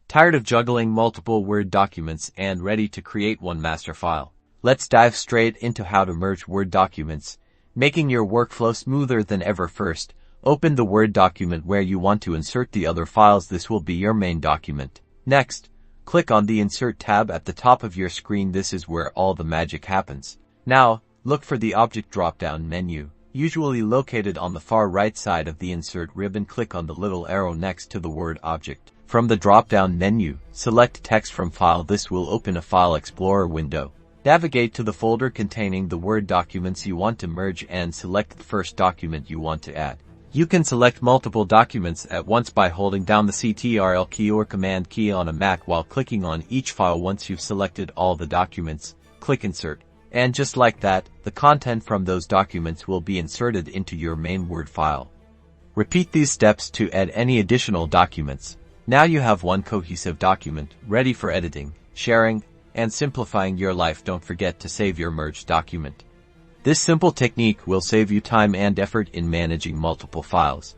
Tired of juggling multiple Word documents and ready to create one master file? Let's dive straight into how to merge Word documents, making your workflow smoother than ever. First, open the Word document where you want to insert the other files. This will be your main document. Next, click on the Insert tab at the top of your screen. This is where all the magic happens. Now, look for the Object drop-down menu, usually located on the far right side of the Insert ribbon. Click on the little arrow next to the Word object. From the drop-down menu, select Text from File. This will open a File Explorer window. Navigate to the folder containing the Word documents you want to merge and select the first document you want to add. You can select multiple documents at once by holding down the Ctrl key or Command key on a Mac while clicking on each file. Once you've selected all the documents, click Insert. And just like that, the content from those documents will be inserted into your main Word file. Repeat these steps to add any additional documents. Now you have one cohesive document, ready for editing, sharing, and simplifying your life. Don't forget to save your merged document. This simple technique will save you time and effort in managing multiple files.